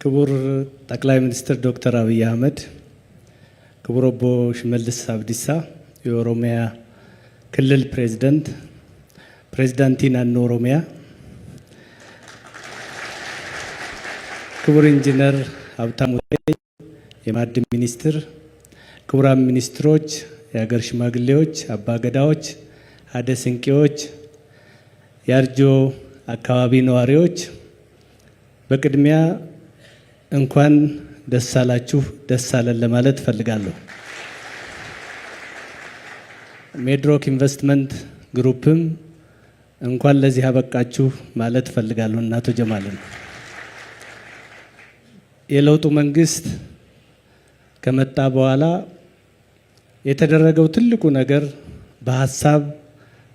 ክቡር ጠቅላይ ሚኒስትር ዶክተር አብይ አህመድ፣ ክቡር ኦቦ ሽመልስ አብዲሳ የኦሮሚያ ክልል ፕሬዝዳንት፣ ፕሬዝዳንት ናኖ ኦሮሚያ፣ ክቡር ኢንጂነር ሀብታሙ የማዕድን ሚኒስትር፣ ክቡራን ሚኒስትሮች፣ የሀገር ሽማግሌዎች፣ አባገዳዎች፣ ሀደ ስንቄዎች፣ የአርጆ አካባቢ ነዋሪዎች፣ በቅድሚያ እንኳን ደስ አላችሁ ደስ አለን ለማለት ፈልጋለሁ። ሜድሮክ ኢንቨስትመንት ግሩፕም እንኳን ለዚህ አበቃችሁ ማለት ፈልጋለሁ። እናቶ ጀማልን የለውጡ መንግስት ከመጣ በኋላ የተደረገው ትልቁ ነገር በሀሳብ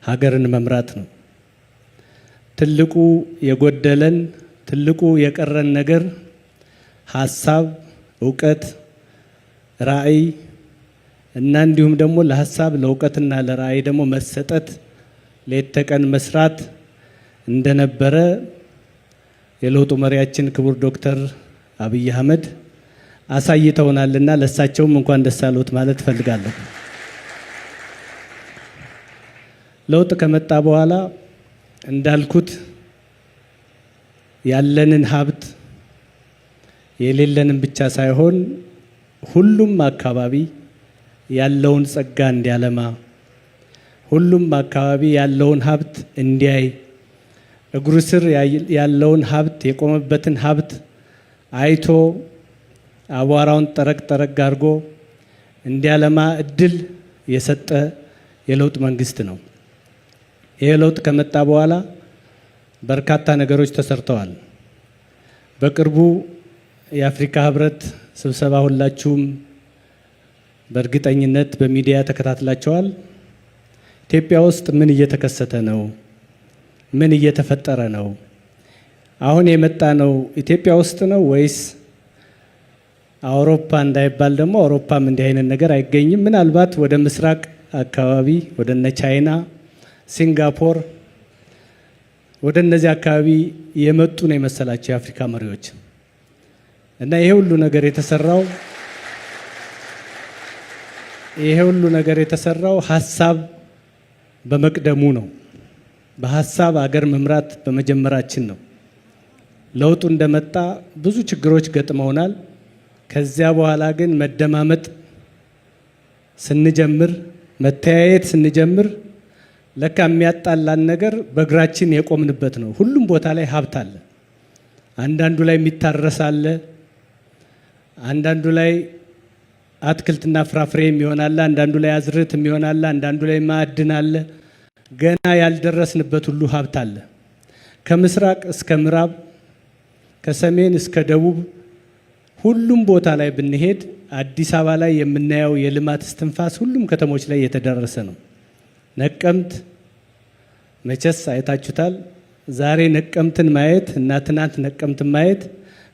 ሀገርን መምራት ነው። ትልቁ የጎደለን ትልቁ የቀረን ነገር ሀሳብ፣ እውቀት፣ ራዕይ እና እንዲሁም ደግሞ ለሀሳብ ለእውቀትና ለራዕይ ደግሞ መሰጠት ሌት ተቀን መስራት እንደነበረ የለውጡ መሪያችን ክቡር ዶክተር አብይ አህመድ አሳይተውናልና ለሳቸውም እንኳን ደስ አሎት ማለት ፈልጋለሁ። ለውጥ ከመጣ በኋላ እንዳልኩት ያለንን ሀብት የሌለንን ብቻ ሳይሆን ሁሉም አካባቢ ያለውን ጸጋ እንዲያለማ፣ ሁሉም አካባቢ ያለውን ሀብት እንዲያይ፣ እግሩ ስር ያለውን ሀብት የቆመበትን ሀብት አይቶ አቧራውን ጠረቅ ጠረቅ አድርጎ እንዲያለማ እድል የሰጠ የለውጥ መንግስት ነው። ይህ ለውጥ ከመጣ በኋላ በርካታ ነገሮች ተሰርተዋል። በቅርቡ የአፍሪካ ህብረት ስብሰባ ሁላችሁም በእርግጠኝነት በሚዲያ ተከታትላችኋል። ኢትዮጵያ ውስጥ ምን እየተከሰተ ነው? ምን እየተፈጠረ ነው? አሁን የመጣ ነው ኢትዮጵያ ውስጥ ነው ወይስ አውሮፓ እንዳይባል ደግሞ አውሮፓም እንዲህ አይነት ነገር አይገኝም። ምናልባት ወደ ምስራቅ አካባቢ ወደ እነ ቻይና፣ ሲንጋፖር ወደ እነዚህ አካባቢ የመጡ ነው የመሰላቸው የአፍሪካ መሪዎች እና ይሄ ሁሉ ነገር የተሰራው ሀሳብ በመቅደሙ ነው። በሀሳብ አገር መምራት በመጀመራችን ነው። ለውጡ እንደመጣ ብዙ ችግሮች ገጥመውናል። ከዚያ በኋላ ግን መደማመጥ ስንጀምር፣ መተያየት ስንጀምር ለካ የሚያጣላን ነገር በእግራችን የቆምንበት ነው። ሁሉም ቦታ ላይ ሀብት አለ። አንዳንዱ ላይ የሚታረስ አለ፣ አንዳንዱ ላይ አትክልትና ፍራፍሬ የሚሆናል፣ አንዳንዱ ላይ አዝርዕት የሚሆናል፣ አንዳንዱ ላይ ማዕድን አለ። ገና ያልደረስንበት ሁሉ ሀብት አለ። ከምስራቅ እስከ ምዕራብ፣ ከሰሜን እስከ ደቡብ ሁሉም ቦታ ላይ ብንሄድ አዲስ አበባ ላይ የምናየው የልማት እስትንፋስ ሁሉም ከተሞች ላይ የተደረሰ ነው። ነቀምት መቼስ አይታችሁታል። ዛሬ ነቀምትን ማየት እና ትናንት ነቀምትን ማየት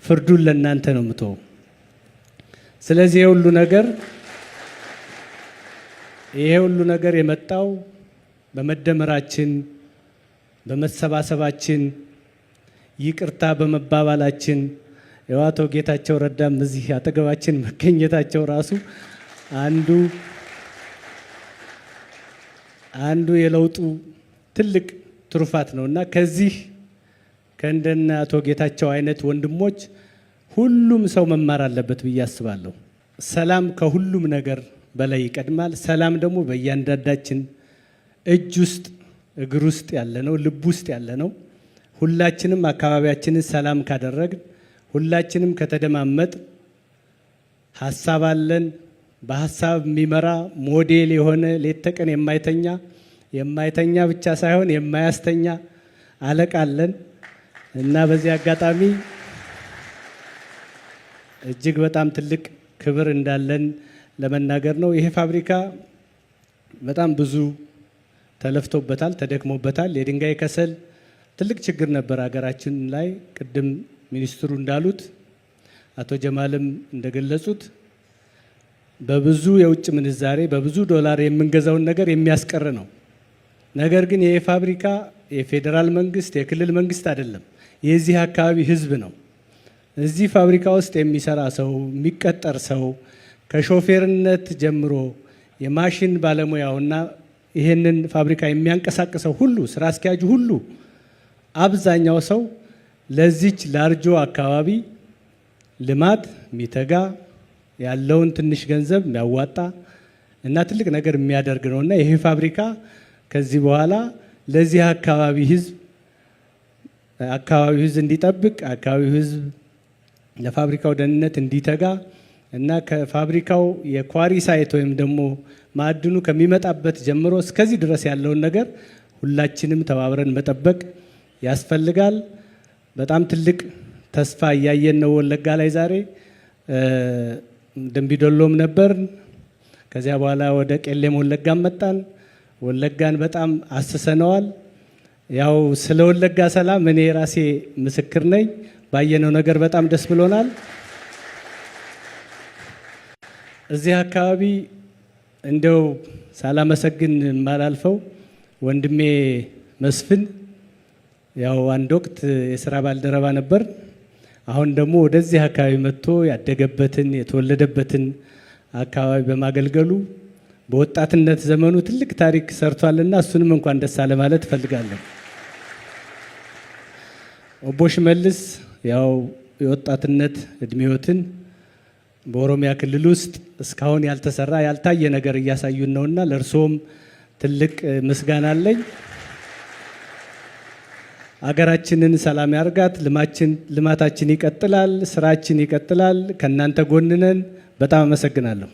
ፍርዱን ለእናንተ ነው የምተው። ስለዚህ ይሄ ሁሉ ነገር የመጣው በመደመራችን፣ በመሰባሰባችን፣ ይቅርታ በመባባላችን የአቶ ጌታቸው ረዳም እዚህ አጠገባችን መገኘታቸው ራሱ አንዱ የለውጡ ትልቅ ትሩፋት ነው እና ከዚህ ከእንደነ አቶ ጌታቸው አይነት ወንድሞች ሁሉም ሰው መማር አለበት ብዬ አስባለሁ። ሰላም ከሁሉም ነገር በላይ ይቀድማል። ሰላም ደግሞ በእያንዳንዳችን እጅ ውስጥ እግር ውስጥ ያለ ነው፣ ልብ ውስጥ ያለ ነው። ሁላችንም አካባቢያችንን ሰላም ካደረግን፣ ሁላችንም ከተደማመጥ፣ ሀሳብ አለን፣ በሀሳብ የሚመራ ሞዴል የሆነ ሌት ተቀን የማይተኛ ብቻ ሳይሆን የማያስተኛ አለቃ አለን እና በዚህ አጋጣሚ እጅግ በጣም ትልቅ ክብር እንዳለን ለመናገር ነው። ይሄ ፋብሪካ በጣም ብዙ ተለፍቶበታል፣ ተደክሞበታል። የድንጋይ ከሰል ትልቅ ችግር ነበር ሀገራችን ላይ። ቅድም ሚኒስትሩ እንዳሉት አቶ ጀማልም እንደገለጹት በብዙ የውጭ ምንዛሬ በብዙ ዶላር የምንገዛውን ነገር የሚያስቀር ነው። ነገር ግን ይሄ ፋብሪካ የፌዴራል መንግስት የክልል መንግስት አይደለም፣ የዚህ አካባቢ ህዝብ ነው እዚህ ፋብሪካ ውስጥ የሚሰራ ሰው የሚቀጠር ሰው ከሾፌርነት ጀምሮ የማሽን ባለሙያውና ይሄንን ፋብሪካ የሚያንቀሳቅሰው ሁሉ ስራ አስኪያጁ ሁሉ አብዛኛው ሰው ለዚች ላርጆ አካባቢ ልማት የሚተጋ ያለውን ትንሽ ገንዘብ የሚያዋጣ እና ትልቅ ነገር የሚያደርግ ነውና ይሄ ፋብሪካ ከዚህ በኋላ ለዚህ አካባቢ ህዝብ እንዲጠብቅ አካባቢው ህዝብ ለፋብሪካው ደህንነት እንዲተጋ እና ከፋብሪካው የኳሪ ሳይት ወይም ደግሞ ማዕድኑ ከሚመጣበት ጀምሮ እስከዚህ ድረስ ያለውን ነገር ሁላችንም ተባብረን መጠበቅ ያስፈልጋል። በጣም ትልቅ ተስፋ እያየን ነው። ወለጋ ላይ ዛሬ ደምቢዶሎም ነበር። ከዚያ በኋላ ወደ ቄለም ወለጋም መጣን። ወለጋን በጣም አስሰነዋል። ያው ስለ ወለጋ ሰላም እኔ ራሴ ምስክር ነኝ። ባየነው ነገር በጣም ደስ ብሎናል። እዚህ አካባቢ እንደው ሳላመሰግን ማላልፈው ወንድሜ መስፍን ያው አንድ ወቅት የሥራ ባልደረባ ነበር። አሁን ደግሞ ወደዚህ አካባቢ መጥቶ ያደገበትን የተወለደበትን አካባቢ በማገልገሉ በወጣትነት ዘመኑ ትልቅ ታሪክ ሰርቷልና እሱንም እንኳን ደስ አለ ማለት እፈልጋለሁ። ኦቦ ሽመልስ ያው የወጣትነት እድሜዎትን በኦሮሚያ ክልል ውስጥ እስካሁን ያልተሰራ ያልታየ ነገር እያሳዩን ነውና ለእርሶም ትልቅ ምስጋና አለኝ። አገራችንን ሰላም ያርጋት። ልማታችን ይቀጥላል፣ ስራችን ይቀጥላል። ከእናንተ ጎን ነን። በጣም አመሰግናለሁ።